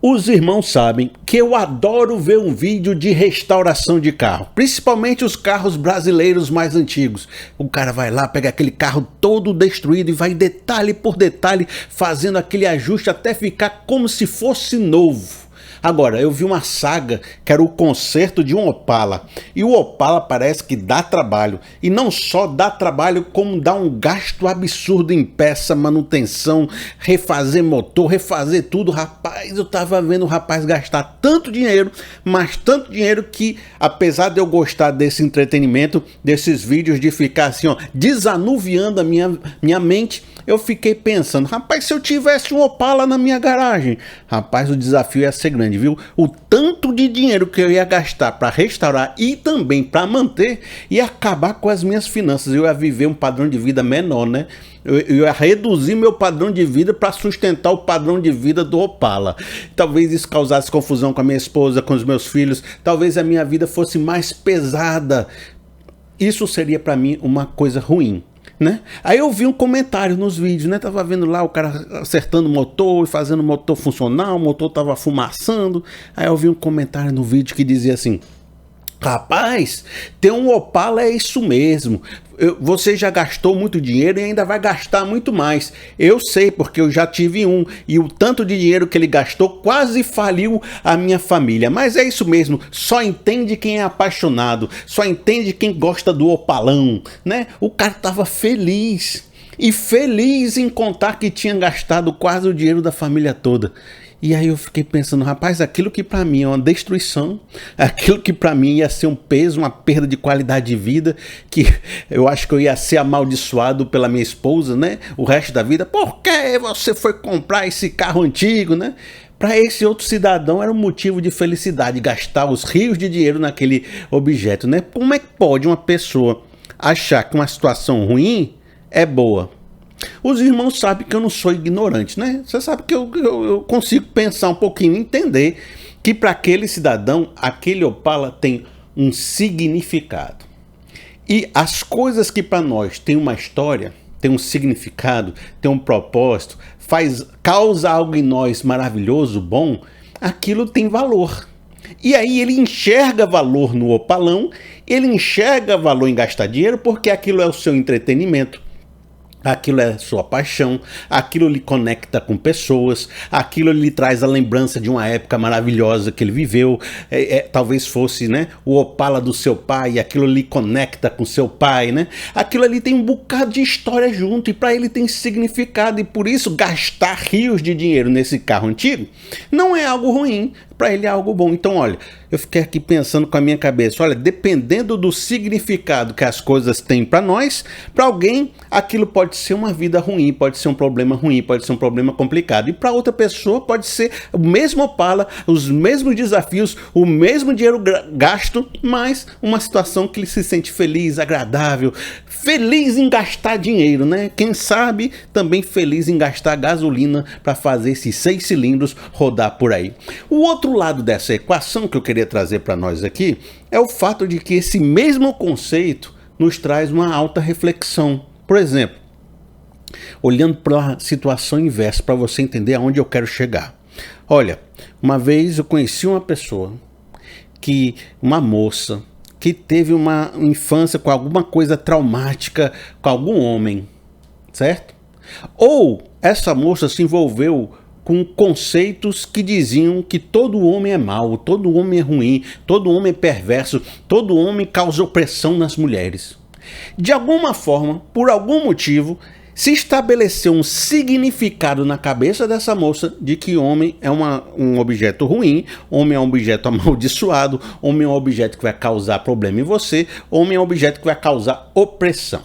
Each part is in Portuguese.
Os irmãos sabem que eu adoro ver um vídeo de restauração de carro, principalmente os carros brasileiros mais antigos. O cara vai lá, pega aquele carro todo destruído e vai detalhe por detalhe fazendo aquele ajuste até ficar como se fosse novo. Agora, eu vi uma saga que era o conserto de um Opala. E o Opala parece que dá trabalho. E não só dá trabalho, como dá um gasto absurdo em peça, manutenção, refazer motor, refazer tudo. Rapaz, eu tava vendo o rapaz gastar tanto dinheiro, mas tanto dinheiro que, apesar de eu gostar desse entretenimento, desses vídeos de ficar assim, ó, desanuviando a minha mente, eu fiquei pensando, rapaz, se eu tivesse um Opala na minha garagem, rapaz, o desafio ia ser grande, viu? O tanto de dinheiro que eu ia gastar para restaurar e também para manter ia acabar com as minhas finanças. Eu ia viver um padrão de vida menor, né? Eu ia reduzir meu padrão de vida para sustentar o padrão de vida do Opala. Talvez isso causasse confusão com a minha esposa, com os meus filhos. Talvez a minha vida fosse mais pesada. Isso seria para mim uma coisa ruim, né? Aí eu vi um comentário nos vídeos, né? Tava vendo lá o cara acertando o motor e fazendo o motor funcionar, o motor tava fumaçando. Aí eu vi um comentário no vídeo que dizia assim: rapaz, ter um Opala é isso mesmo. Você já gastou muito dinheiro e ainda vai gastar muito mais. Eu sei, porque eu já tive um. E o tanto de dinheiro que ele gastou quase faliu a minha família. Mas é isso mesmo. Só entende quem é apaixonado. Só entende quem gosta do Opalão, né? O cara tava feliz. E feliz em contar que tinha gastado quase o dinheiro da família toda. E aí eu fiquei pensando, rapaz, aquilo que pra mim é uma destruição, aquilo que pra mim ia ser um peso, uma perda de qualidade de vida, que eu acho que eu ia ser amaldiçoado pela minha esposa, né? O resto da vida, por que você foi comprar esse carro antigo, né? Para esse outro cidadão era um motivo de felicidade, gastar os rios de dinheiro naquele objeto, né? Como é que pode uma pessoa achar que uma situação ruim é boa? Os irmãos sabem que eu não sou ignorante, né? Você sabe que eu consigo pensar um pouquinho, entender que para aquele cidadão, aquele Opala tem um significado. E as coisas que para nós tem uma história, tem um significado, tem um propósito, causa algo em nós maravilhoso, bom, aquilo tem valor. E aí ele enxerga valor no Opalão, ele enxerga valor em gastar dinheiro porque aquilo é o seu entretenimento. Aquilo é sua paixão, aquilo lhe conecta com pessoas, aquilo lhe traz a lembrança de uma época maravilhosa que ele viveu, talvez fosse, né, o Opala do seu pai, aquilo lhe conecta com seu pai, né? Aquilo ali tem um bocado de história junto e para ele tem significado e por isso gastar rios de dinheiro nesse carro antigo não é algo ruim, para ele é algo bom. Então olha, eu fiquei aqui pensando com a minha cabeça, olha, dependendo do significado que as coisas têm para nós, para alguém aquilo pode ser uma vida ruim, pode ser um problema ruim, pode ser um problema complicado. E para outra pessoa pode ser o mesmo Opala, os mesmos desafios, o mesmo dinheiro gasto, mas uma situação que ele se sente feliz, agradável, feliz em gastar dinheiro, né? Quem sabe também feliz em gastar gasolina para fazer esses 6 cilindros rodar por aí. O outro lado dessa equação que eu queria trazer para nós aqui é o fato de que esse mesmo conceito nos traz uma alta reflexão. Por exemplo, olhando para a situação inversa, para você entender aonde eu quero chegar. Olha, uma vez eu conheci uma pessoa, uma moça, que teve uma infância com alguma coisa traumática com algum homem, certo? Ou essa moça se envolveu com conceitos que diziam que todo homem é mau, todo homem é ruim, todo homem é perverso, todo homem causa opressão nas mulheres. De alguma forma, por algum motivo, se estabeleceu um significado na cabeça dessa moça de que homem é um objeto ruim, homem é um objeto amaldiçoado, homem é um objeto que vai causar problema em você, homem é um objeto que vai causar opressão.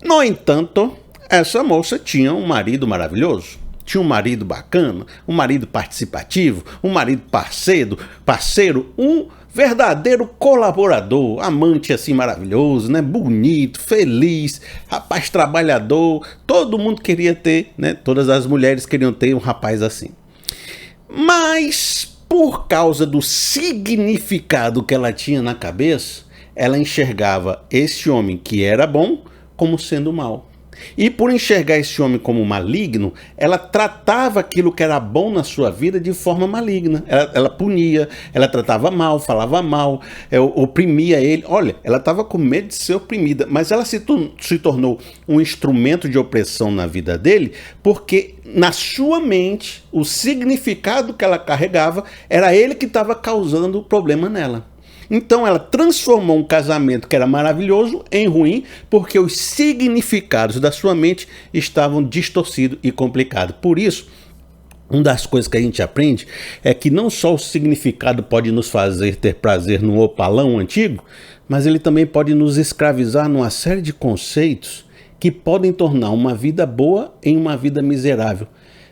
No entanto, essa moça tinha um marido maravilhoso, tinha um marido bacana, um marido participativo, um marido parceiro, um verdadeiro colaborador, amante assim maravilhoso, né? Bonito, feliz, rapaz trabalhador, todo mundo queria ter, né? Todas as mulheres queriam ter um rapaz assim. Mas por causa do significado que ela tinha na cabeça, ela enxergava esse homem que era bom como sendo mau. E por enxergar esse homem como maligno, ela tratava aquilo que era bom na sua vida de forma maligna. Ela punia, ela tratava mal, falava mal, oprimia ele. Olha, ela estava com medo de ser oprimida, mas ela se tornou um instrumento de opressão na vida dele, porque na sua mente, o significado que ela carregava era ele que estava causando o problema nela. Então ela transformou um casamento que era maravilhoso em ruim, porque os significados da sua mente estavam distorcidos e complicados. Por isso, uma das coisas que a gente aprende é que não só o significado pode nos fazer ter prazer no opalão antigo, mas ele também pode nos escravizar numa série de conceitos que podem tornar uma vida boa em uma vida miserável,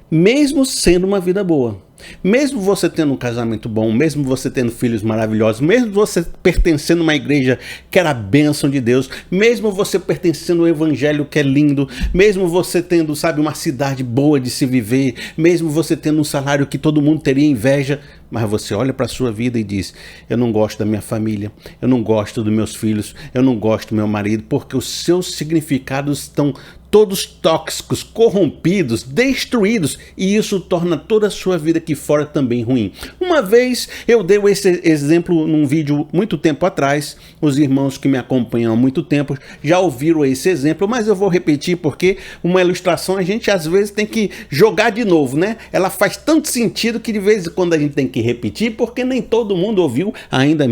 mesmo sendo uma vida boa. Mesmo você tendo um casamento bom, mesmo você tendo filhos maravilhosos, mesmo você pertencendo a uma igreja que era a bênção de Deus, mesmo você pertencendo ao evangelho que é lindo, mesmo você tendo, sabe, uma cidade boa de se viver, mesmo você tendo um salário que todo mundo teria inveja, mas você olha para a sua vida e diz: eu não gosto da minha família, eu não gosto dos meus filhos, eu não gosto do meu marido, porque os seus significados estão todos tóxicos, corrompidos, destruídos, e isso torna toda a sua vida aqui fora também ruim. Uma vez eu dei esse exemplo num vídeo muito tempo atrás, os irmãos que me acompanham há muito tempo já ouviram esse exemplo, mas eu vou repetir porque uma ilustração a gente às vezes tem que jogar de novo, né? Ela faz tanto sentido que de vez em quando a gente tem que repetir, porque nem todo mundo ouviu ainda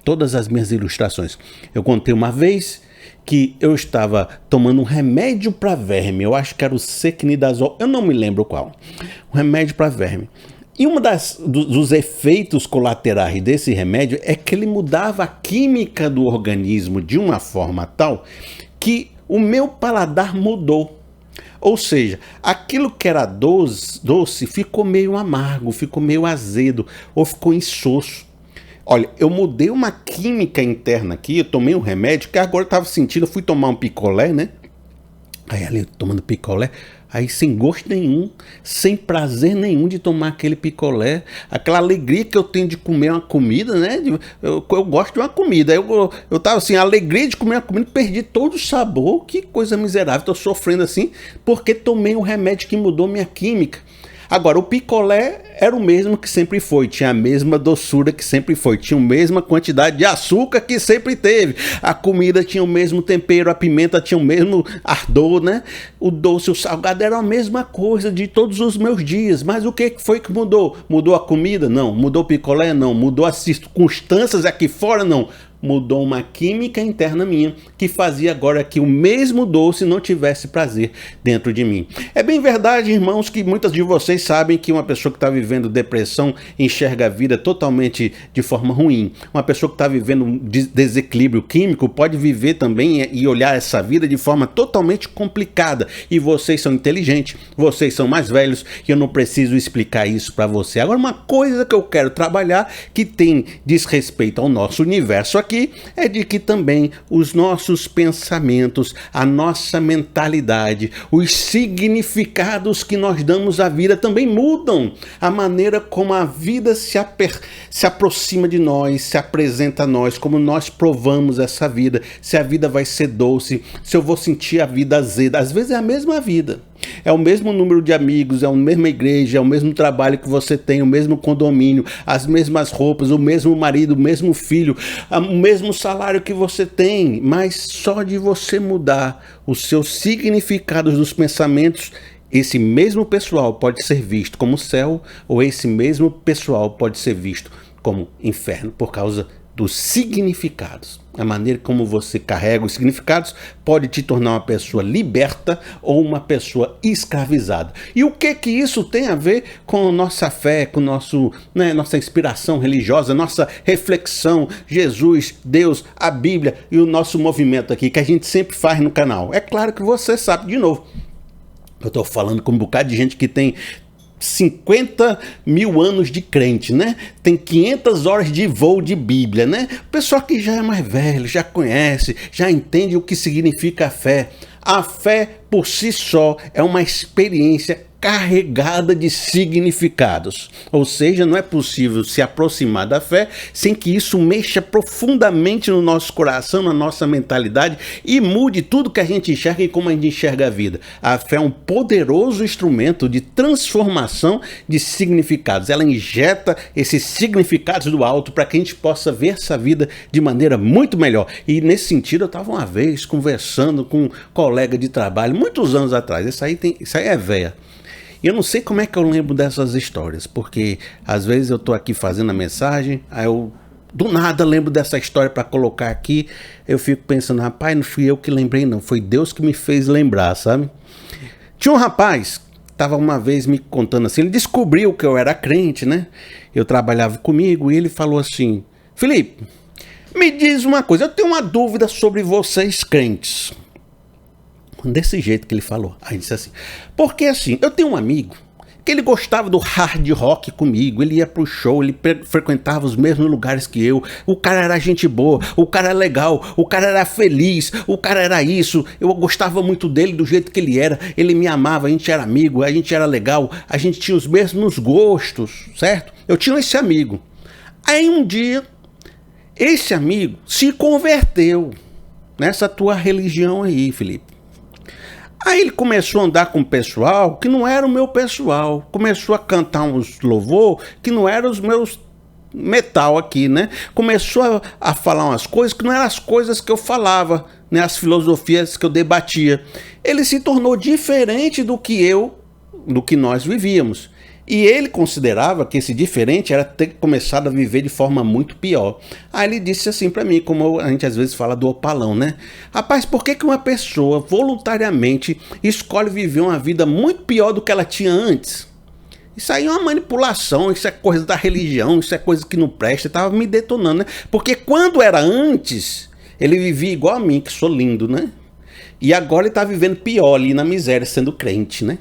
todas as minhas ilustrações. Eu contei uma vez que eu estava tomando um remédio para verme, eu acho que era o Secnidazol, eu não me lembro qual, um remédio para verme. E dos efeitos colaterais desse remédio é que ele mudava a química do organismo de uma forma tal que o meu paladar mudou. Ou seja, aquilo que era doce ficou meio amargo, ficou meio azedo ou ficou insosso. Olha, eu mudei uma química interna aqui, eu tomei um remédio que agora eu estava sentindo, eu fui tomar um picolé, né? Aí ali tomando picolé, aí sem gosto nenhum, sem prazer nenhum de tomar aquele picolé, aquela alegria que eu tenho de comer uma comida, né? Eu gosto de uma comida, eu tava assim, a alegria de comer uma comida, perdi todo o sabor, que coisa miserável, tô sofrendo assim, porque tomei um remédio que mudou minha química. Agora, o picolé era o mesmo que sempre foi, tinha a mesma doçura que sempre foi, tinha a mesma quantidade de açúcar que sempre teve, a comida tinha o mesmo tempero, a pimenta tinha o mesmo ardor, né? O doce, o salgado era a mesma coisa de todos os meus dias, mas o que foi que mudou? Mudou a comida? Não. Mudou o picolé? Não. Mudou as circunstâncias aqui fora? Não. Mudou uma química interna minha que fazia agora que o mesmo doce não tivesse prazer dentro de mim. É bem verdade, irmãos, que muitas de vocês sabem que uma pessoa que está vivendo depressão enxerga a vida totalmente de forma ruim. Uma pessoa que está vivendo um desequilíbrio químico pode viver também e olhar essa vida de forma totalmente complicada. E vocês são inteligentes, vocês são mais velhos e eu não preciso explicar isso para você. Agora, uma coisa que eu quero trabalhar que diz respeito ao nosso universo aqui é de que também os nossos pensamentos, a nossa mentalidade, os significados que nós damos à vida também mudam. A maneira como a vida se aproxima de nós, se apresenta a nós, como nós provamos essa vida, se a vida vai ser doce, se eu vou sentir a vida azeda. Às vezes é a mesma vida. É o mesmo número de amigos, é a mesma igreja, é o mesmo trabalho que você tem, o mesmo condomínio, as mesmas roupas, o mesmo marido, o mesmo filho, o mesmo salário que você tem, mas só de você mudar os seus significados dos pensamentos, esse mesmo pessoal pode ser visto como céu, ou esse mesmo pessoal pode ser visto como inferno, por causa dos significados. A maneira como você carrega os significados pode te tornar uma pessoa liberta ou uma pessoa escravizada. E o que isso tem a ver com nossa fé, com nossa inspiração religiosa, nossa reflexão, Jesus, Deus, a Bíblia e o nosso movimento aqui que a gente sempre faz no canal? É claro que você sabe, de novo, eu estou falando com um bocado de gente que tem 50 mil anos de crente, né? Tem 500 horas de voo de Bíblia, né? O pessoal que já é mais velho, já conhece, já entende o que significa a fé. A fé, por si só, é uma experiência carregada de significados. Ou seja, não é possível se aproximar da fé sem que isso mexa profundamente no nosso coração, na nossa mentalidade e mude tudo que a gente enxerga e como a gente enxerga a vida. A fé é um poderoso instrumento de transformação de significados. Ela injeta esses significados do alto para que a gente possa ver essa vida de maneira muito melhor. E nesse sentido, eu estava uma vez conversando com um colega de trabalho, muitos anos atrás. Isso aí é véia. E eu não sei como é que eu lembro dessas histórias, porque às vezes eu estou aqui fazendo a mensagem, aí eu do nada lembro dessa história para colocar aqui, eu fico pensando, rapaz, não fui eu que lembrei não, foi Deus que me fez lembrar, sabe? Tinha um rapaz, estava uma vez me contando assim, ele descobriu que eu era crente, né? Eu trabalhava comigo e ele falou assim, Felipe, me diz uma coisa, eu tenho uma dúvida sobre vocês crentes. Desse jeito que ele falou. Aí ele disse assim, porque assim, eu tenho um amigo que ele gostava do hard rock comigo, ele ia pro show, ele frequentava os mesmos lugares que eu, o cara era gente boa, o cara era legal, o cara era feliz, o cara era isso, eu gostava muito dele do jeito que ele era, ele me amava, a gente era amigo, a gente era legal, a gente tinha os mesmos gostos, certo? Eu tinha esse amigo. Aí um dia, esse amigo se converteu nessa tua religião aí, Felipe. Aí ele começou a andar com o pessoal que não era o meu pessoal. Começou a cantar uns louvor que não eram os meus metal aqui, né? Começou a falar umas coisas que não eram as coisas que eu falava, né? As filosofias que eu debatia. Ele se tornou diferente do que nós vivíamos. E ele considerava que esse diferente era ter começado a viver de forma muito pior. Aí ele disse assim para mim, como a gente às vezes fala do opalão, né? Rapaz, por que uma pessoa voluntariamente escolhe viver uma vida muito pior do que ela tinha antes? Isso aí é uma manipulação, isso é coisa da religião, isso é coisa que não presta. Estava me detonando, né? Porque quando era antes, ele vivia igual a mim, que sou lindo, né? E agora ele está vivendo pior ali na miséria, sendo crente, né?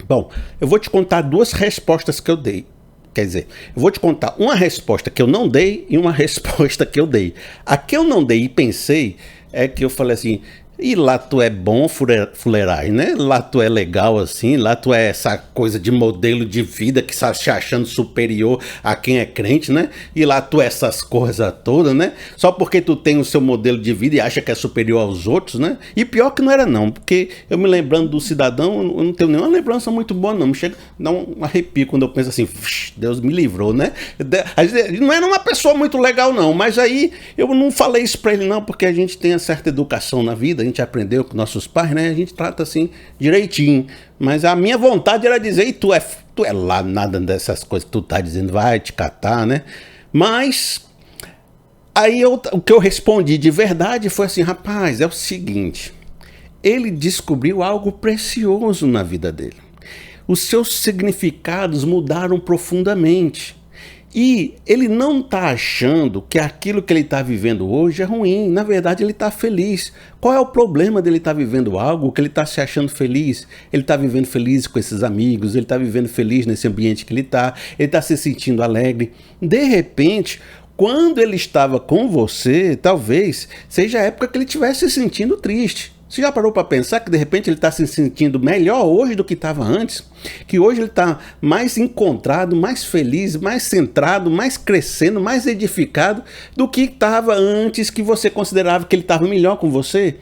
Bom, eu vou te contar duas respostas que eu dei. Quer dizer, eu vou te contar uma resposta que eu não dei e uma resposta que eu dei. A que eu não dei e pensei é que eu falei assim, e lá tu é bom fuleirais, né? Lá tu é legal assim, lá tu é essa coisa de modelo de vida que está se achando superior a quem é crente, né? E lá tu é essas coisas todas, né? Só porque tu tem o seu modelo de vida e acha que é superior aos outros, né? E pior que não era não, porque eu me lembrando do cidadão, eu não tenho nenhuma lembrança muito boa não, me chega a dar um arrepio quando eu penso assim, Deus me livrou, né? Não era uma pessoa muito legal não, mas aí eu não falei isso pra ele não, porque a gente tem uma certa educação na vida, a gente aprendeu com nossos pais, né? A gente trata assim direitinho. Mas a minha vontade era dizer, e tu é lá nada dessas coisas que tu tá dizendo, vai te catar, né? Mas aí o que eu respondi de verdade foi assim, rapaz, é o seguinte, ele descobriu algo precioso na vida dele. Os seus significados mudaram profundamente. E ele não está achando que aquilo que ele está vivendo hoje é ruim. Na verdade, ele está feliz. Qual é o problema dele estar vivendo algo que ele está se achando feliz? Ele está vivendo feliz com esses amigos, ele está vivendo feliz nesse ambiente que ele está se sentindo alegre. De repente, quando ele estava com você, talvez seja a época que ele estivesse se sentindo triste. Você já parou para pensar que de repente ele está se sentindo melhor hoje do que estava antes? Que hoje ele está mais encontrado, mais feliz, mais centrado, mais crescendo, mais edificado do que estava antes, que você considerava que ele estava melhor com você?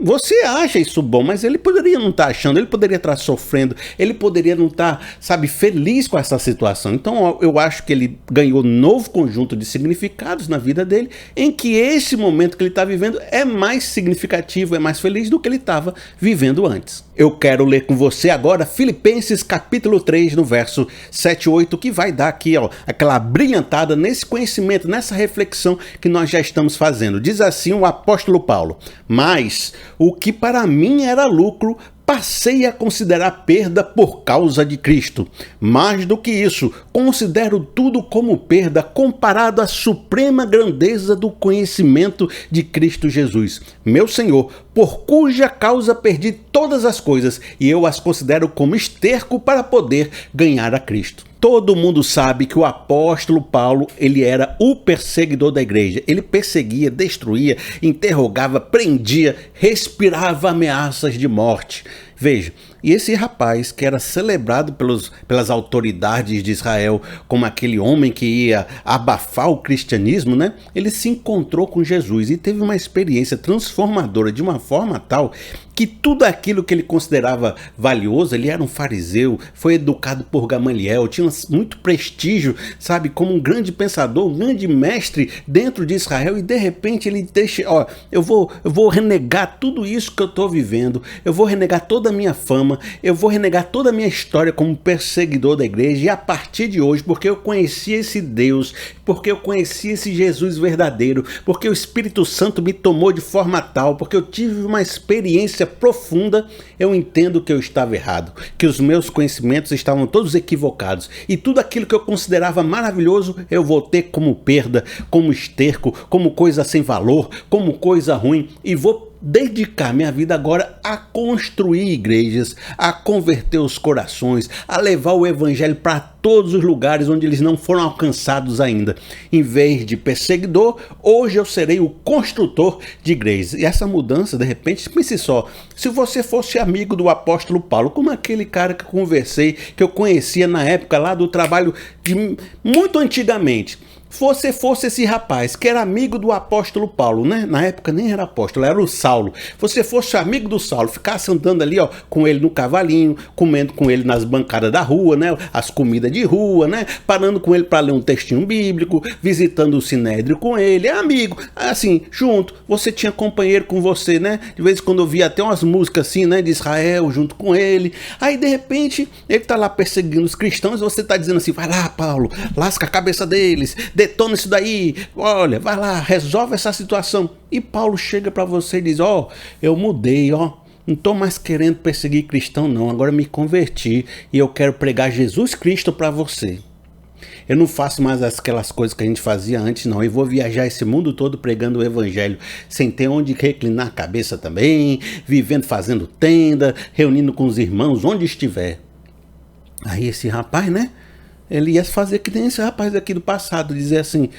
Você acha isso bom, mas ele poderia não estar achando, ele poderia estar sofrendo, ele poderia não estar, sabe, feliz com essa situação. Então eu acho que ele ganhou um novo conjunto de significados na vida dele, em que esse momento que ele está vivendo é mais significativo, é mais feliz do que ele estava vivendo antes. Eu quero ler com você agora Filipenses capítulo 3, no verso 7 e 8, que vai dar aqui, ó, aquela brilhantada nesse conhecimento, nessa reflexão que nós já estamos fazendo. Diz assim o apóstolo Paulo, mas o que para mim era lucro, passei a considerar perda por causa de Cristo. Mais do que isso, considero tudo como perda comparado à suprema grandeza do conhecimento de Cristo Jesus, meu Senhor, por cuja causa perdi todas as coisas e eu as considero como esterco para poder ganhar a Cristo. Todo mundo sabe que o apóstolo Paulo, ele era o perseguidor da igreja. Ele perseguia, destruía, interrogava, prendia, respirava ameaças de morte. Veja, E esse rapaz, que era celebrado pelas autoridades de Israel como aquele homem que ia abafar o cristianismo, né? Ele se encontrou com Jesus e teve uma experiência transformadora de uma forma tal que tudo aquilo que ele considerava valioso, ele era um fariseu, foi educado por Gamaliel, tinha muito prestígio, sabe, como um grande pensador, um grande mestre dentro de Israel, e de repente ele deixa, eu vou renegar tudo isso que eu estou vivendo, eu vou renegar toda a minha fama, eu vou renegar toda a minha história como perseguidor da igreja, e a partir de hoje, porque eu conheci esse Deus, porque eu conheci esse Jesus verdadeiro, porque o Espírito Santo me tomou de forma tal, porque eu tive uma experiência profunda, eu entendo que eu estava errado, que os meus conhecimentos estavam todos equivocados, e tudo aquilo que eu considerava maravilhoso, eu vou ter como perda, como esterco, como coisa sem valor, como coisa ruim, e vou dedicar minha vida agora a construir igrejas, a converter os corações, a levar o evangelho para todos os lugares onde eles não foram alcançados ainda. Em vez de perseguidor, hoje eu serei o construtor de igrejas. E essa mudança, de repente, pense só, se você fosse amigo do apóstolo Paulo, como aquele cara que eu conversei, que eu conhecia na época lá do trabalho de muito antigamente, você fosse esse rapaz que era amigo do apóstolo Paulo, né? Na época nem era apóstolo, era o Saulo. Você fosse amigo do Saulo, ficasse andando ali, com ele no cavalinho, comendo com ele nas bancadas da rua, né? As comidas de rua, né? Parando com ele para ler um textinho bíblico, visitando o sinédrio com ele, amigo, assim, junto. Você tinha companheiro com você, né? De vez em quando eu via até umas músicas assim, né? De Israel, junto com ele. Aí, de repente, ele tá lá perseguindo os cristãos e você tá dizendo assim, vai lá, Paulo, lasca a cabeça deles, detona isso daí, olha, vai lá, resolve essa situação. E Paulo chega para você e diz, eu mudei, não estou mais querendo perseguir cristão não, agora me converti e eu quero pregar Jesus Cristo para você. Eu não faço mais aquelas coisas que a gente fazia antes não, eu vou viajar esse mundo todo pregando o evangelho, sem ter onde reclinar a cabeça também, vivendo, fazendo tenda, reunindo com os irmãos, onde estiver. Aí esse rapaz, né? Ele ia fazer que nem esse rapaz aqui do passado, dizer assim,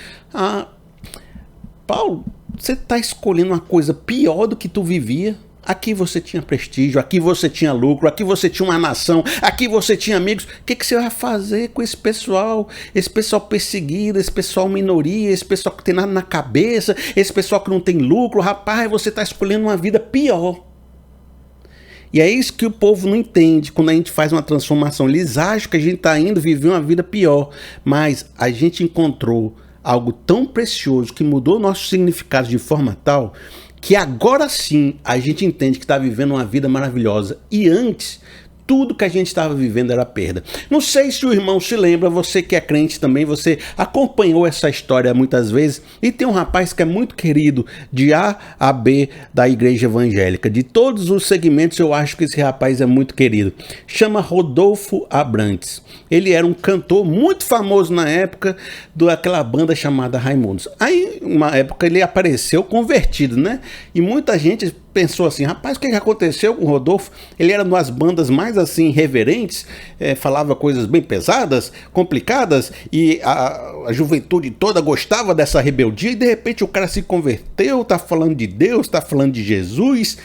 Paulo, você está escolhendo uma coisa pior do que tu vivia. Aqui você tinha prestígio, aqui você tinha lucro, aqui você tinha uma nação, aqui você tinha amigos. O que você vai fazer com esse pessoal perseguido, esse pessoal minoria, esse pessoal que tem nada na cabeça, esse pessoal que não tem lucro? Rapaz, você está escolhendo uma vida pior. E é isso que o povo não entende quando a gente faz uma transformação. Eles acham que a gente está indo viver uma vida pior, mas a gente encontrou algo tão precioso que mudou o nosso significado de forma tal que agora sim a gente entende que está vivendo uma vida maravilhosa. E antes, tudo que a gente estava vivendo era perda. Não sei se o irmão se lembra, você que é crente também, você acompanhou essa história muitas vezes, e tem um rapaz que é muito querido, de A a B da igreja evangélica. De todos os segmentos, eu acho que esse rapaz é muito querido. Chama Rodolfo Abrantes. Ele era um cantor muito famoso na época daquela banda chamada Raimundos. Aí, uma época, ele apareceu convertido, né? E muita gente pensou assim, rapaz, o que aconteceu com o Rodolfo? Ele era umas bandas mais assim irreverentes, falava coisas bem pesadas, complicadas, e a juventude toda gostava dessa rebeldia, e de repente o cara se converteu, tá falando de Deus, tá falando de Jesus.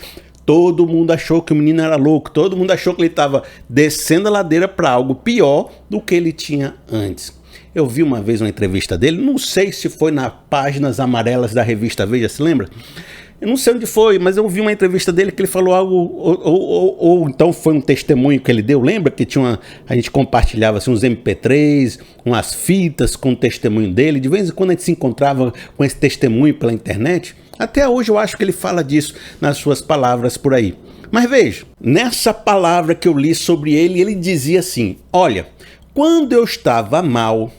Todo mundo achou que o menino era louco, todo mundo achou que ele estava descendo a ladeira para algo pior do que ele tinha antes. Eu vi uma vez uma entrevista dele, não sei se foi nas páginas amarelas da revista Veja, se lembra? Eu não sei onde foi, mas eu vi uma entrevista dele que ele falou algo, ou então foi um testemunho que ele deu. Lembra que a gente compartilhava assim, uns MP3, umas fitas com o testemunho dele. De vez em quando a gente se encontrava com esse testemunho pela internet. Até hoje eu acho que ele fala disso nas suas palavras por aí. Mas veja, nessa palavra que eu li sobre ele, ele dizia assim, olha, quando eu estava mal,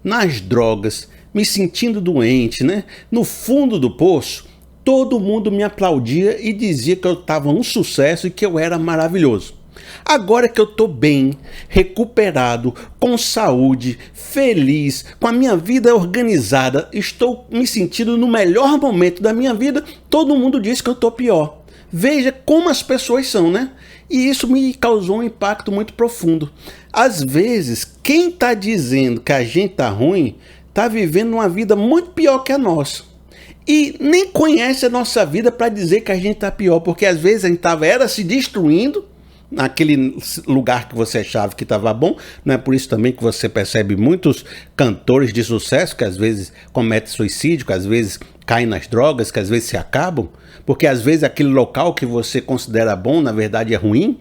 nas drogas, me sentindo doente, né, no fundo do poço, todo mundo me aplaudia e dizia que eu estava um sucesso e que eu era maravilhoso. Agora que eu estou bem, recuperado, com saúde, feliz, com a minha vida organizada, estou me sentindo no melhor momento da minha vida, todo mundo diz que eu estou pior. Veja como as pessoas são, né? E isso me causou um impacto muito profundo. Às vezes, quem está dizendo que a gente está ruim, está vivendo uma vida muito pior que a nossa. E nem conhece a nossa vida para dizer que a gente está pior, porque às vezes a gente estava se destruindo, naquele lugar que você achava que estava bom. Não é por isso também que você percebe muitos cantores de sucesso que às vezes cometem suicídio, que às vezes caem nas drogas, que às vezes se acabam, porque às vezes aquele local que você considera bom, na verdade é ruim.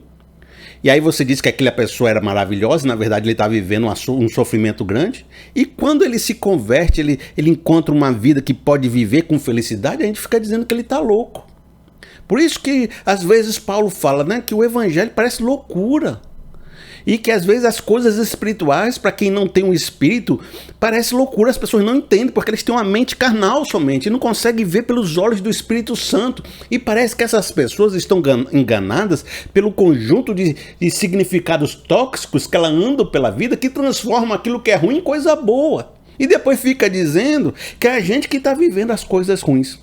E aí você diz que aquela pessoa era maravilhosa, na verdade ele está vivendo um sofrimento grande. E quando ele se converte, ele encontra uma vida que pode viver com felicidade, a gente fica dizendo que ele está louco. Por isso que às vezes Paulo fala, né, que o evangelho parece loucura. E que às vezes as coisas espirituais, para quem não tem um espírito, parece loucura. As pessoas não entendem, porque eles têm uma mente carnal somente, e não conseguem ver pelos olhos do Espírito Santo. E parece que essas pessoas estão enganadas pelo conjunto de significados tóxicos que elas andam pela vida, que transformam aquilo que é ruim em coisa boa. E depois fica dizendo que é a gente que está vivendo as coisas ruins.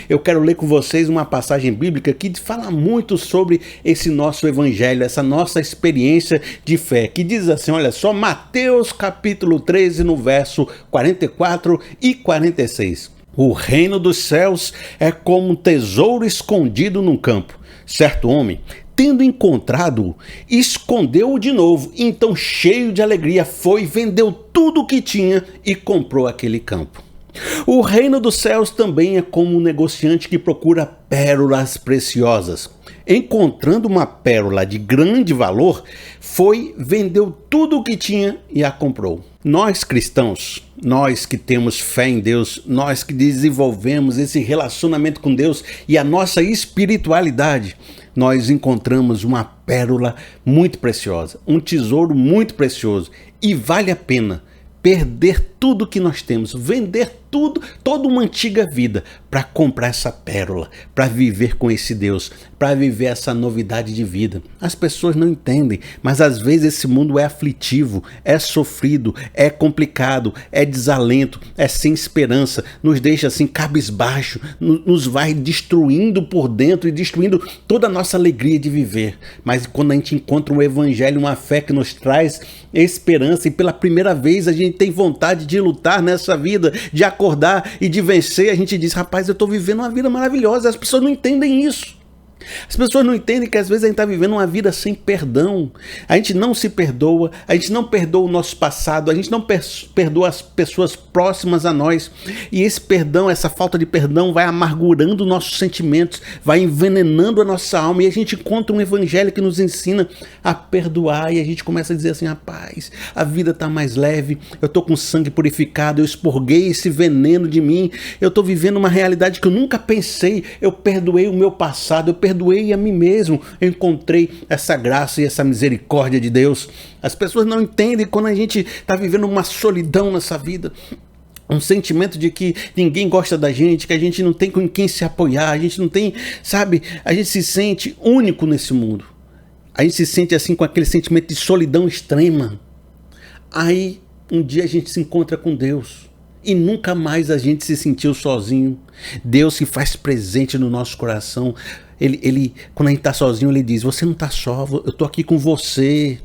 Eu quero ler com vocês uma passagem bíblica que fala muito sobre esse nosso evangelho, essa nossa experiência de fé, que diz assim, olha só, Mateus capítulo 13, no verso 44 e 46. O reino dos céus é como um tesouro escondido num campo. Certo homem, tendo encontrado-o, escondeu-o de novo. Então, cheio de alegria, foi, vendeu tudo o que tinha e comprou aquele campo. O reino dos céus também é como um negociante que procura pérolas preciosas. Encontrando uma pérola de grande valor, foi, vendeu tudo o que tinha e a comprou. Nós cristãos, nós que temos fé em Deus, nós que desenvolvemos esse relacionamento com Deus e a nossa espiritualidade, nós encontramos uma pérola muito preciosa, um tesouro muito precioso, e vale a pena perder tudo que nós temos, vender tudo, toda uma antiga vida para comprar essa pérola, para viver com esse Deus, para viver essa novidade de vida. As pessoas não entendem, mas às vezes esse mundo é aflitivo, é sofrido, é complicado, é desalento, é sem esperança, nos deixa assim cabisbaixo, nos vai destruindo por dentro e destruindo toda a nossa alegria de viver. Mas quando a gente encontra um evangelho, uma fé que nos traz esperança, e pela primeira vez a gente tem vontade de lutar nessa vida, de acordar e de vencer, a gente diz, rapaz, eu estou vivendo uma vida maravilhosa. As pessoas não entendem isso. As pessoas não entendem que às vezes a gente está vivendo uma vida sem perdão. A gente não se perdoa, a gente não perdoa o nosso passado, a gente não perdoa as pessoas próximas a nós. E esse perdão, essa falta de perdão vai amargurando nossos sentimentos, vai envenenando a nossa alma, e a gente encontra um evangelho que nos ensina a perdoar, e a gente começa a dizer assim, rapaz, a vida está mais leve, eu estou com sangue purificado, eu expurguei esse veneno de mim, eu estou vivendo uma realidade que eu nunca pensei, eu perdoei o meu passado, eu perdoei a mim mesmo, eu encontrei essa graça e essa misericórdia de Deus. As pessoas não entendem quando a gente está vivendo uma solidão nessa vida, um sentimento de que ninguém gosta da gente, que a gente não tem com quem se apoiar, a gente não tem, sabe, a gente se sente único nesse mundo, a gente se sente assim com aquele sentimento de solidão extrema. Aí um dia a gente se encontra com Deus e nunca mais a gente se sentiu sozinho. Deus se faz presente no nosso coração. Ele, quando a gente está sozinho, ele diz, você não está só, eu estou aqui com você.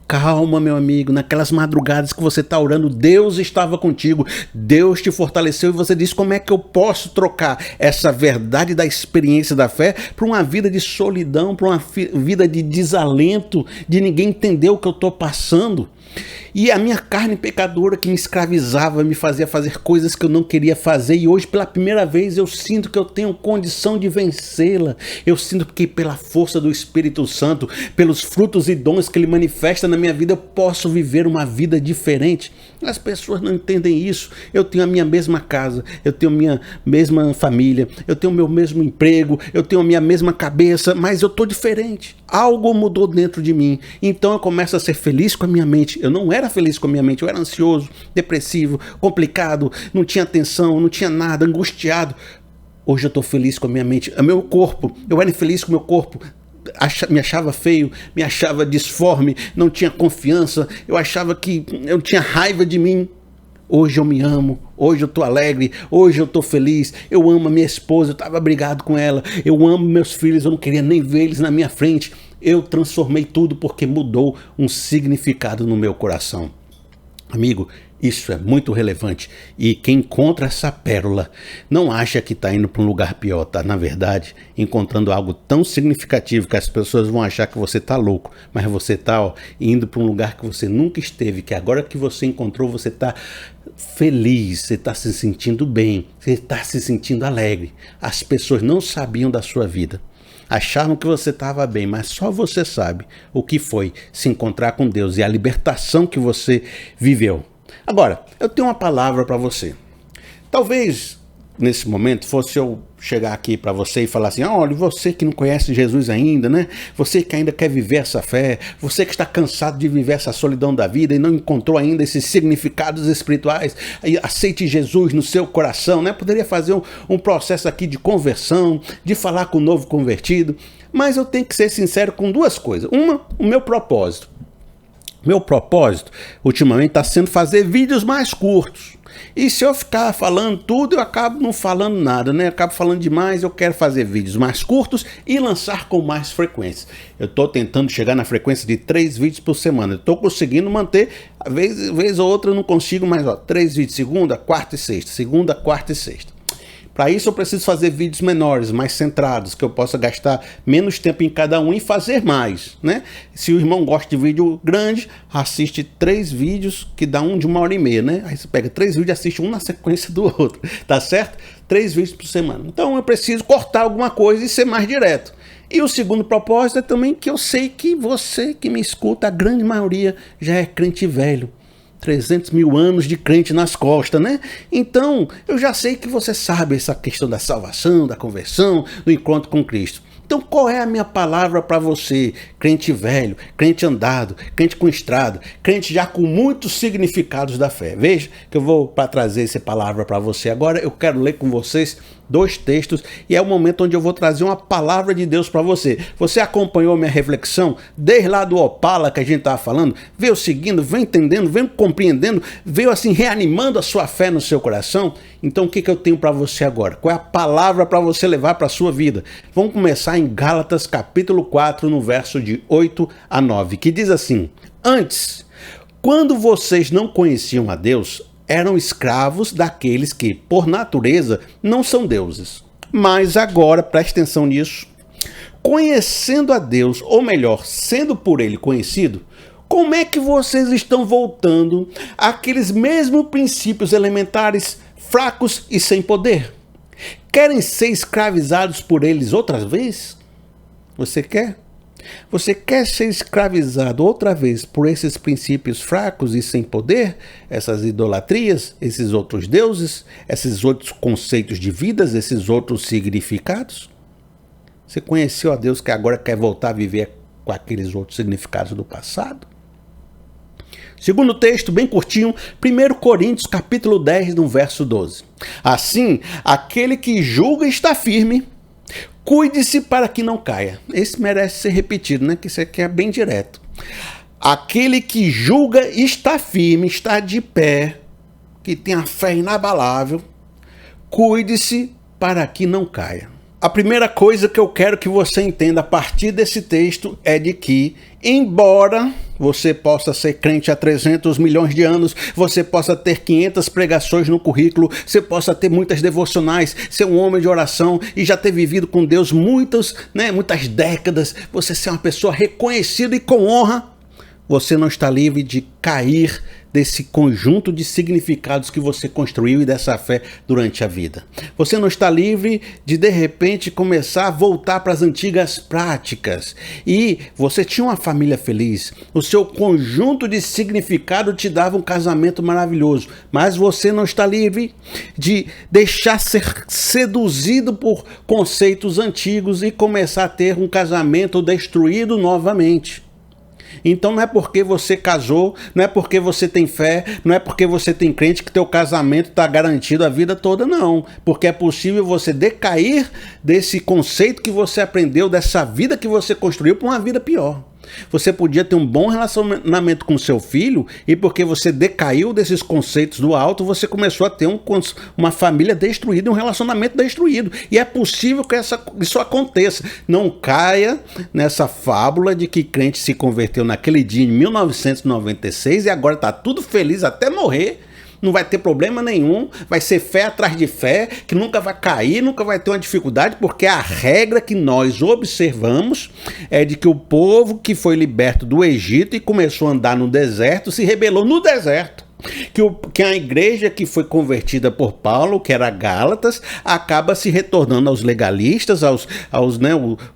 Calma, meu amigo, naquelas madrugadas que você está orando, Deus estava contigo, Deus te fortaleceu, e você diz, como é que eu posso trocar essa verdade da experiência da fé para uma vida de solidão, para uma vida de desalento, de ninguém entender o que eu estou passando? E a minha carne pecadora que me escravizava, me fazia fazer coisas que eu não queria fazer, e hoje pela primeira vez eu sinto que eu tenho condição de vencê-la. Eu sinto que pela força do Espírito Santo, pelos frutos e dons que Ele manifesta na minha vida, eu posso viver uma vida diferente. As pessoas não entendem isso. Eu tenho a minha mesma casa, eu tenho a minha mesma família, eu tenho o meu mesmo emprego, eu tenho a minha mesma cabeça, mas eu estou diferente. Algo mudou dentro de mim, então eu começo a ser feliz com a minha mente. Eu não era feliz com a minha mente, eu era ansioso, depressivo, complicado, não tinha atenção, não tinha nada, angustiado. Hoje eu estou feliz com a minha mente, o meu corpo, eu era infeliz com o meu corpo, me achava feio, me achava disforme, não tinha confiança, eu achava que eu tinha raiva de mim. Hoje eu me amo, hoje eu estou alegre, hoje eu estou feliz, eu amo a minha esposa, eu estava brigado com ela, eu amo meus filhos, eu não queria nem ver eles na minha frente. Eu transformei tudo porque mudou um significado no meu coração. Amigo, isso é muito relevante e quem encontra essa pérola não acha que está indo para um lugar pior, está, na verdade, encontrando algo tão significativo que as pessoas vão achar que você está louco, mas você está indo para um lugar que você nunca esteve, que agora que você encontrou, você está feliz, você está se sentindo bem, você está se sentindo alegre. As pessoas não sabiam da sua vida. Achavam que você estava bem, mas só você sabe o que foi se encontrar com Deus e a libertação que você viveu. Agora, eu tenho uma palavra para você. Talvez, nesse momento, fosse eu chegar aqui para você e falar assim, olha, você que não conhece Jesus ainda, né? Você que ainda quer viver essa fé, você que está cansado de viver essa solidão da vida e não encontrou ainda esses significados espirituais, aceite Jesus no seu coração, né? Poderia fazer um processo aqui de conversão, de falar com o novo convertido, mas eu tenho que ser sincero com duas coisas. Uma, o meu propósito. Meu propósito, ultimamente, está sendo fazer vídeos mais curtos. E se eu ficar falando tudo, eu acabo não falando nada, né? Eu acabo falando demais, eu quero fazer vídeos mais curtos e lançar com mais frequência. Eu estou tentando chegar na frequência de 3 vídeos por semana. Eu estou conseguindo manter, vez ou outra eu não consigo, mas 3 vídeos, segunda, quarta e sexta. Segunda, quarta e sexta. Para isso eu preciso fazer vídeos menores, mais centrados, que eu possa gastar menos tempo em cada um e fazer mais, né? Se o irmão gosta de vídeo grande, assiste 3 vídeos que dá um de 1h30, né? Aí você pega 3 vídeos e assiste um na sequência do outro, tá certo? 3 vídeos por semana. Então eu preciso cortar alguma coisa e ser mais direto. E o segundo propósito é também que eu sei que você que me escuta, a grande maioria já é crente velho. 300 mil anos de crente nas costas, né? Então, eu já sei que você sabe essa questão da salvação, da conversão, do encontro com Cristo. Então, qual é a minha palavra para você, crente velho, crente andado, crente com estrada, crente já com muitos significados da fé? Veja que eu vou para trazer essa palavra para você agora. Eu quero ler com vocês 2 textos e é o momento onde eu vou trazer uma palavra de Deus para você. Você acompanhou minha reflexão desde lá do Opala que a gente estava falando? Veio seguindo, veio entendendo, veio compreendendo, veio assim reanimando a sua fé no seu coração? Então o que eu tenho para você agora? Qual é a palavra para você levar para a sua vida? Vamos começar em Gálatas capítulo 4, no verso de 8 a 9, que diz assim: Antes, quando vocês não conheciam a Deus, eram escravos daqueles que, por natureza, não são deuses. Mas agora, preste atenção nisso, conhecendo a Deus, ou melhor, sendo por Ele conhecido, como é que vocês estão voltando àqueles mesmos princípios elementares, fracos e sem poder? Querem ser escravizados por eles outra vez? Você quer? Você quer ser escravizado outra vez por esses princípios fracos e sem poder? Essas idolatrias, esses outros deuses, esses outros conceitos de vidas, esses outros significados? Você conheceu a Deus que agora quer voltar a viver com aqueles outros significados do passado? Segundo texto, bem curtinho, 1 Coríntios capítulo 10, no verso 12. Assim, aquele que julga está firme, cuide-se para que não caia. Esse merece ser repetido, né? Que isso aqui é bem direto. Aquele que julga está firme, está de pé, que tem a fé inabalável, cuide-se para que não caia. A primeira coisa que eu quero que você entenda a partir desse texto é de que, embora você possa ser crente há 300 milhões de anos, você possa ter 500 pregações no currículo, você possa ter muitas devocionais, ser um homem de oração e já ter vivido com Deus muitas décadas, você ser uma pessoa reconhecida e com honra, você não está livre de cair desse conjunto de significados que você construiu e dessa fé durante a vida. Você não está livre de repente, começar a voltar para as antigas práticas. E você tinha uma família feliz, o seu conjunto de significado te dava um casamento maravilhoso, mas você não está livre de deixar ser seduzido por conceitos antigos e começar a ter um casamento destruído novamente. Então não é porque você casou, não é porque você tem fé, não é porque você tem crente que teu casamento está garantido a vida toda, não. Porque é possível você decair desse conceito que você aprendeu, dessa vida que você construiu para uma vida pior. Você podia ter um bom relacionamento com seu filho e porque você decaiu desses conceitos do alto, você começou a ter uma família destruída, um relacionamento destruído. E é possível que isso aconteça. Não caia nessa fábula de que crente se converteu naquele dia em 1996 e agora está tudo feliz até morrer. Não vai ter problema nenhum, vai ser fé atrás de fé, que nunca vai cair, nunca vai ter uma dificuldade, porque a regra que nós observamos é de que o povo que foi liberto do Egito e começou a andar no deserto, se rebelou no deserto. Que a igreja que foi convertida por Paulo, que era Gálatas, acaba se retornando aos legalistas,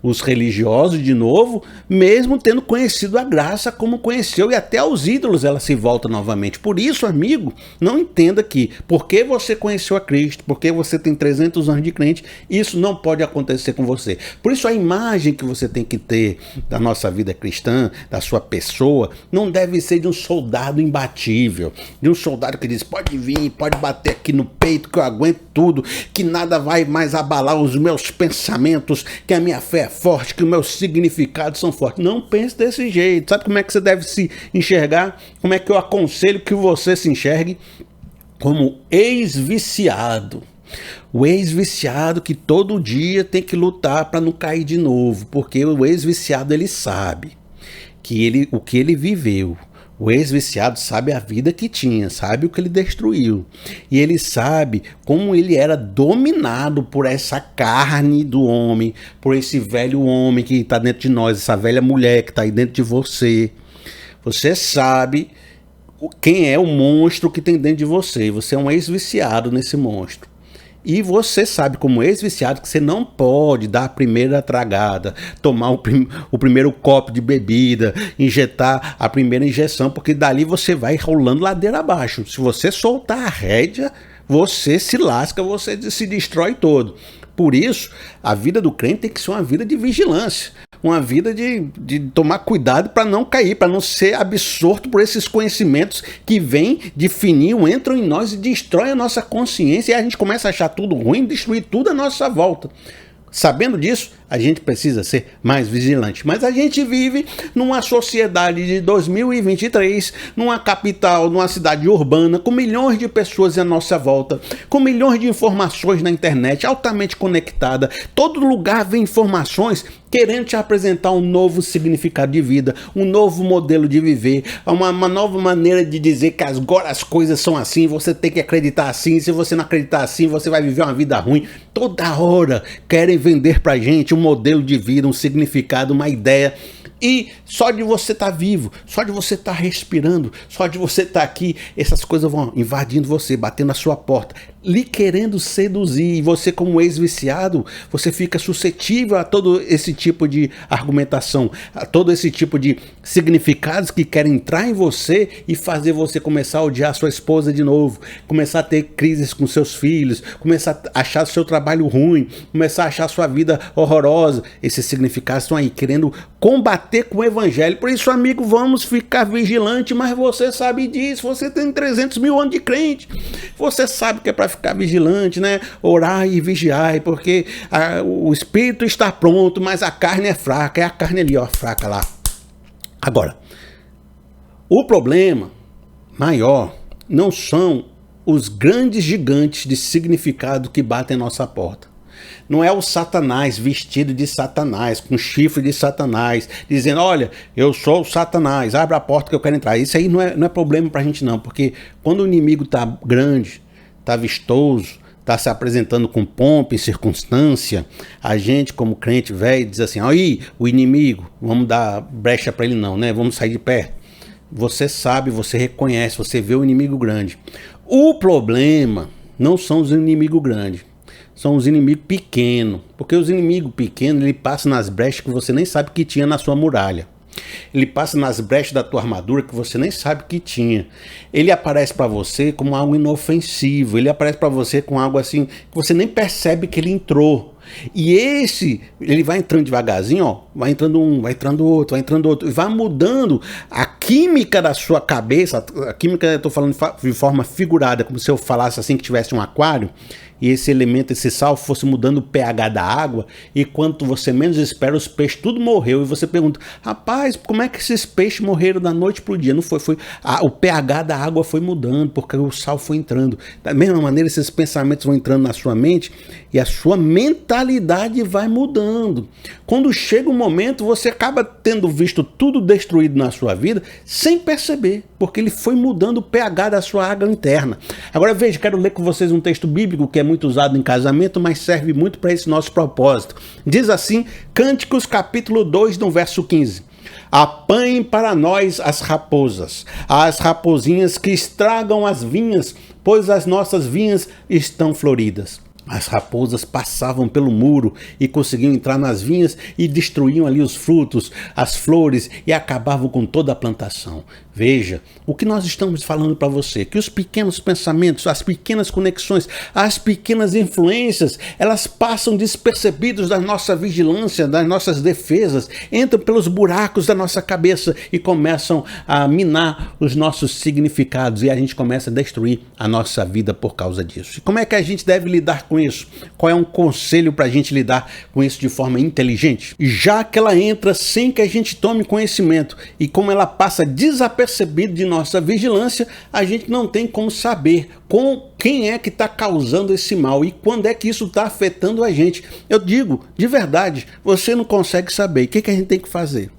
os religiosos de novo, mesmo tendo conhecido a graça como conheceu, e até aos ídolos ela se volta novamente. Por isso, amigo, não entenda que porque você conheceu a Cristo, porque você tem 300 anos de crente, isso não pode acontecer com você. Por isso a imagem que você tem que ter da nossa vida cristã, da sua pessoa, não deve ser de um soldado imbatível, de um soldado que diz, pode vir, pode bater aqui no peito que eu aguento tudo, que nada vai mais abalar os meus pensamentos, que a minha fé é forte, que os meus significados são fortes. Não pense desse jeito. Sabe como é que você deve se enxergar? Como é que eu aconselho que você se enxergue? Como ex-viciado. O ex-viciado que todo dia tem que lutar para não cair de novo, porque o ex-viciado ele sabe que o que ele viveu. O ex-viciado sabe a vida que tinha, sabe o que ele destruiu. E ele sabe como ele era dominado por essa carne do homem, por esse velho homem que está dentro de nós, essa velha mulher que está aí dentro de você. Você sabe quem é o monstro que tem dentro de você. Você é um ex-viciado nesse monstro. E você sabe, como ex-viciado, que você não pode dar a primeira tragada, tomar o primeiro copo de bebida, injetar a primeira injeção, porque dali você vai rolando ladeira abaixo. Se você soltar a rédea, você se lasca, você se destrói todo. Por isso, a vida do crente tem que ser uma vida de vigilância. Uma vida de tomar cuidado para não cair, para não ser absorto por esses conhecimentos que vêm de fininho, entram em nós e destroem a nossa consciência, e a gente começa a achar tudo ruim, destruir tudo à nossa volta. Sabendo disso, a gente precisa ser mais vigilante. Mas a gente vive numa sociedade de 2023, numa capital, numa cidade urbana, com milhões de pessoas à nossa volta, com milhões de informações na internet, altamente conectada. Todo lugar vem informações querendo te apresentar um novo significado de vida, um novo modelo de viver, uma nova maneira de dizer que agora as coisas são assim, você tem que acreditar assim, se você não acreditar assim, você vai viver uma vida ruim. Toda hora querem vender pra gente um modelo de vida, um significado, uma ideia. E só de você estar vivo, só de você estar respirando, só de você estar aqui, essas coisas vão invadindo você, batendo na sua porta, lhe querendo seduzir. E você, como ex-viciado, você fica suscetível a todo esse tipo de argumentação, a todo esse tipo de significados que querem entrar em você e fazer você começar a odiar sua esposa de novo, começar a ter crises com seus filhos, começar a achar seu trabalho ruim, começar a achar sua vida horrorosa. Esses significados estão aí querendo combater com o evangelho. Por isso, amigo, vamos ficar vigilante, mas você sabe disso, você tem 300 mil anos de crente, você sabe que é para ficar vigilante, né? Orar e vigiar, porque o espírito está pronto, mas a carne é fraca, é a carne ali, ó, fraca lá. Agora, o problema maior não são os grandes gigantes de significado que batem à nossa porta. Não é o Satanás vestido de Satanás, com chifre de Satanás, dizendo, olha, eu sou o Satanás, abre a porta que eu quero entrar. Isso aí não é problema pra gente não, porque quando o inimigo tá grande, tá vistoso, tá se apresentando com pompa e circunstância, a gente como crente velho diz assim, aí o inimigo, vamos dar brecha pra ele não, né? Vamos sair de perto. Você sabe, você reconhece, você vê o inimigo grande. O problema não são os inimigos grandes. São os inimigos pequenos, porque os inimigos pequenos, ele passa nas brechas que você nem sabe que tinha na sua muralha. Ele passa nas brechas da tua armadura que você nem sabe que tinha. Ele aparece para você como algo inofensivo, ele aparece para você com algo assim que você nem percebe que ele entrou. E ele vai entrando devagarzinho, ó, vai entrando um, vai entrando outro, e vai mudando a química da sua cabeça. A química, eu tô falando de forma figurada, como se eu falasse assim que tivesse um aquário. e esse elemento, esse sal, fosse mudando o pH da água, e quando você menos espera, os peixes tudo morreu, e você pergunta, rapaz, como é que esses peixes morreram da noite pro dia? Não foi o pH da água foi mudando, porque o sal foi entrando. Da mesma maneira, esses pensamentos vão entrando na sua mente, e a sua mentalidade vai mudando. Quando chega um momento, você acaba tendo visto tudo destruído na sua vida, sem perceber, porque ele foi mudando o pH da sua água interna. Agora veja, quero ler com vocês um texto bíblico que é muito usado em casamento, mas serve muito para esse nosso propósito. Diz assim, Cânticos capítulo 2, no verso 15. Apanhem para nós as raposas, as raposinhas que estragam as vinhas, pois as nossas vinhas estão floridas. As raposas passavam pelo muro e conseguiam entrar nas vinhas e destruíam ali os frutos, as flores e acabavam com toda a plantação. Veja, o que nós estamos falando para você, que os pequenos pensamentos, as pequenas conexões, as pequenas influências, elas passam despercebidos da nossa vigilância, das nossas defesas, entram pelos buracos da nossa cabeça e começam a minar os nossos significados e a gente começa a destruir a nossa vida por causa disso. E como é que a gente deve lidar com isso? Qual é um conselho para a gente lidar com isso de forma inteligente? Já que ela entra sem que a gente tome conhecimento e como ela passa desapercebida de nossa vigilância, a gente não tem como saber com quem é que está causando esse mal e quando é que isso está afetando a gente. Eu digo, de verdade, você não consegue saber. O que a gente tem que fazer?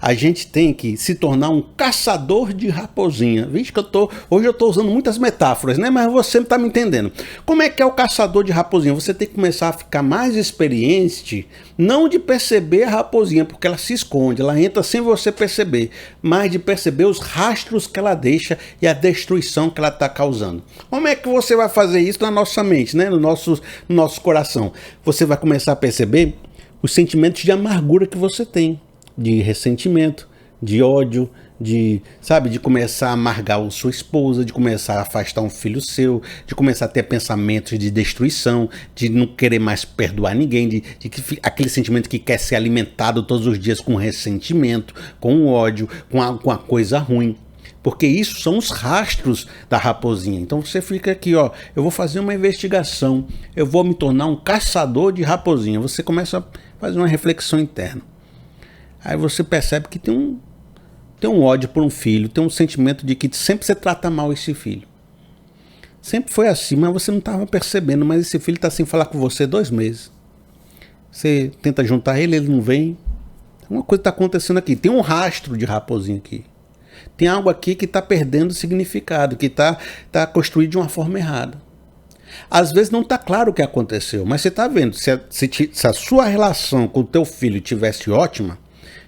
A gente tem que se tornar um caçador de raposinha. Vixe, que hoje eu estou usando muitas metáforas, né? Mas você está me entendendo. Como é que é o caçador de raposinha? Você tem que começar a ficar mais experiente, não de perceber a raposinha, porque ela se esconde, ela entra sem você perceber, mas de perceber os rastros que ela deixa e a destruição que ela está causando. Como é que você vai fazer isso na nossa mente, né? No nosso coração? Você vai começar a perceber os sentimentos de amargura que você tem, de ressentimento, de ódio, de começar a amargar a sua esposa, de começar a afastar um filho seu, de começar a ter pensamentos de destruição, de não querer mais perdoar ninguém, aquele sentimento que quer ser alimentado todos os dias com ressentimento, com ódio, com a coisa ruim. Porque isso são os rastros da raposinha. Então você fica aqui, ó, eu vou fazer uma investigação, eu vou me tornar um caçador de raposinha. Você começa a fazer uma reflexão interna. Aí você percebe que tem um ódio por um filho, tem um sentimento de que sempre você trata mal esse filho. Sempre foi assim, mas você não estava percebendo, mas esse filho está sem falar com você 2 meses. Você tenta juntar ele não vem. Uma coisa está acontecendo aqui, tem um rastro de raposinha aqui. Tem algo aqui que está perdendo significado, que está construído de uma forma errada. Às vezes não está claro o que aconteceu, mas você está vendo, se a sua relação com o teu filho tivesse ótima,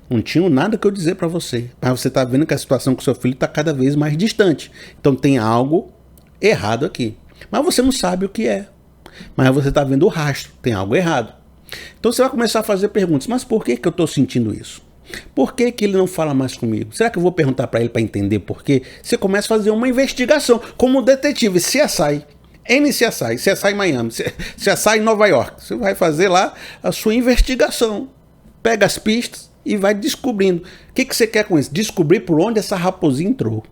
não tinha nada que eu dizer para você. Mas você está vendo que a situação com o seu filho está cada vez mais distante. Então tem algo errado aqui. Mas você não sabe o que é. Mas você está vendo o rastro. Tem algo errado. Então você vai começar a fazer perguntas. Mas por que eu estou sentindo isso? Por que ele não fala mais comigo? Será que eu vou perguntar para ele para entender por quê? Você começa a fazer uma investigação. Como detetive, CSI. NCSI, CSI Miami, CSI Nova York. Você vai fazer lá a sua investigação. Pega as pistas e vai descobrindo. O que você quer com isso? Descobrir por onde essa raposinha entrou.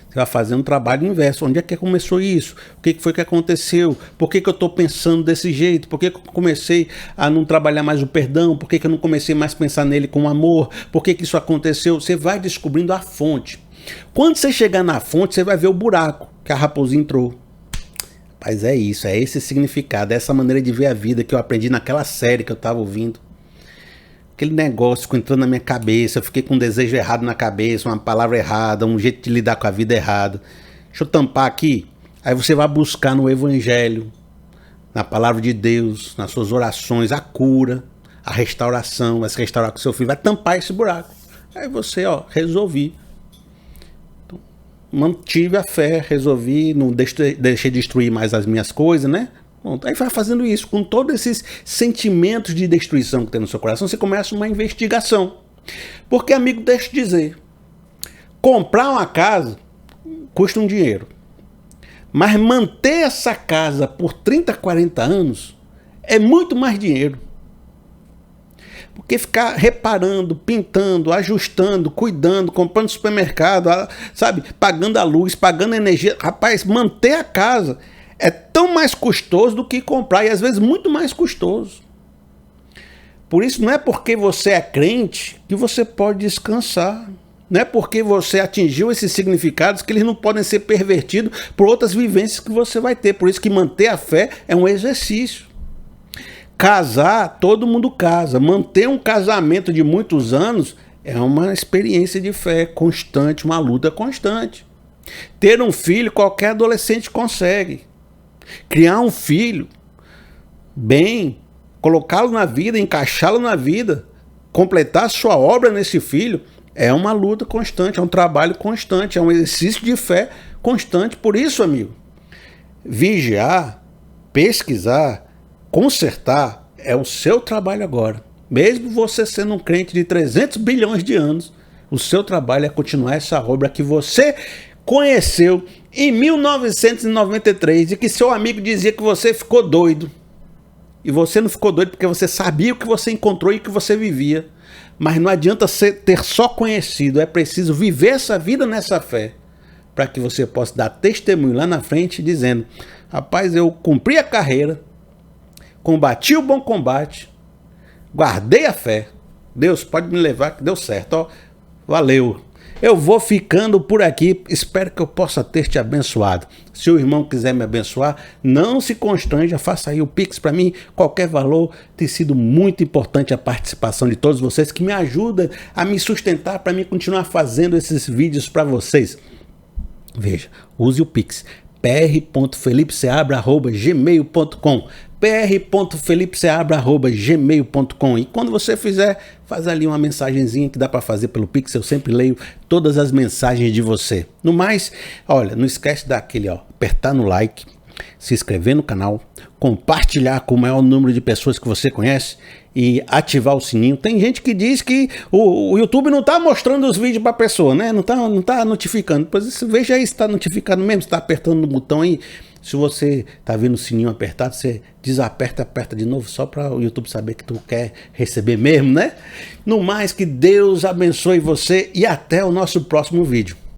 Você vai fazer um trabalho inverso. Onde é que começou isso? O que foi que aconteceu? Por que eu estou pensando desse jeito? Por que eu comecei a não trabalhar mais o perdão? Por que eu não comecei mais a pensar nele com amor? Por que isso aconteceu? Você vai descobrindo a fonte. Quando você chegar na fonte, você vai ver o buraco que a raposinha entrou. Mas é isso, é esse significado, é essa maneira de ver a vida que eu aprendi naquela série que eu estava ouvindo. Aquele negócio ficou entrando na minha cabeça, eu fiquei com um desejo errado na cabeça, uma palavra errada, um jeito de lidar com a vida errado. Deixa eu tampar aqui. Aí você vai buscar no Evangelho, na palavra de Deus, nas suas orações, a cura, a restauração, vai se restaurar com seu filho, vai tampar esse buraco. Aí você, resolvi. Então, mantive a fé, resolvi, não deixei destruir mais as minhas coisas, né? Bom, aí vai fazendo isso, com todos esses sentimentos de destruição que tem no seu coração, você começa uma investigação. Porque, amigo, deixa eu dizer, comprar uma casa custa um dinheiro. Mas manter essa casa por 30, 40 anos é muito mais dinheiro. Porque ficar reparando, pintando, ajustando, cuidando, comprando no supermercado, pagando a luz, pagando a energia. Rapaz, manter a casa é tão mais custoso do que comprar, e às vezes muito mais custoso. Por isso, não é porque você é crente que você pode descansar. Não é porque você atingiu esses significados que eles não podem ser pervertidos por outras vivências que você vai ter. Por isso que manter a fé é um exercício. Casar, todo mundo casa. Manter um casamento de muitos anos é uma experiência de fé constante, uma luta constante. Ter um filho, qualquer adolescente consegue. Criar um filho bem, colocá-lo na vida, encaixá-lo na vida, completar sua obra nesse filho, é uma luta constante, é um trabalho constante, é um exercício de fé constante. Por isso, amigo, vigiar, pesquisar, consertar é o seu trabalho agora. Mesmo você sendo um crente de 300 bilhões de anos, o seu trabalho é continuar essa obra que você conheceu em 1993 e que seu amigo dizia que você ficou doido. E você não ficou doido porque você sabia o que você encontrou e o que você vivia. Mas não adianta ter só conhecido, é preciso viver essa vida nessa fé, para que você possa dar testemunho lá na frente dizendo: rapaz, eu cumpri a carreira, combati o bom combate, guardei a fé, Deus pode me levar que deu certo, ó, valeu. Eu vou ficando por aqui, espero que eu possa ter te abençoado. Se o irmão quiser me abençoar, não se constranja, faça aí o Pix para mim, qualquer valor. Tem sido muito importante a participação de todos vocês, que me ajuda a me sustentar para mim continuar fazendo esses vídeos para vocês. Veja, use o Pix, pr.felipeseabra@gmail.com, pr.felipeseabra@gmail.com. E quando você fizer, faz ali uma mensagenzinha que dá para fazer pelo Pix, eu sempre leio todas as mensagens de você. No mais, olha, não esquece daquele, ó, apertar no like, se inscrever no canal, compartilhar com o maior número de pessoas que você conhece e ativar o sininho. Tem gente que diz que o YouTube não tá mostrando os vídeos para a pessoa, né? Não tá notificando. Pois veja aí se está notificando mesmo, se tá apertando no botão aí. Se você tá vendo o sininho apertado, você desaperta, aperta de novo, só para o YouTube saber que tu quer receber mesmo, né? No mais, que Deus abençoe você e até o nosso próximo vídeo.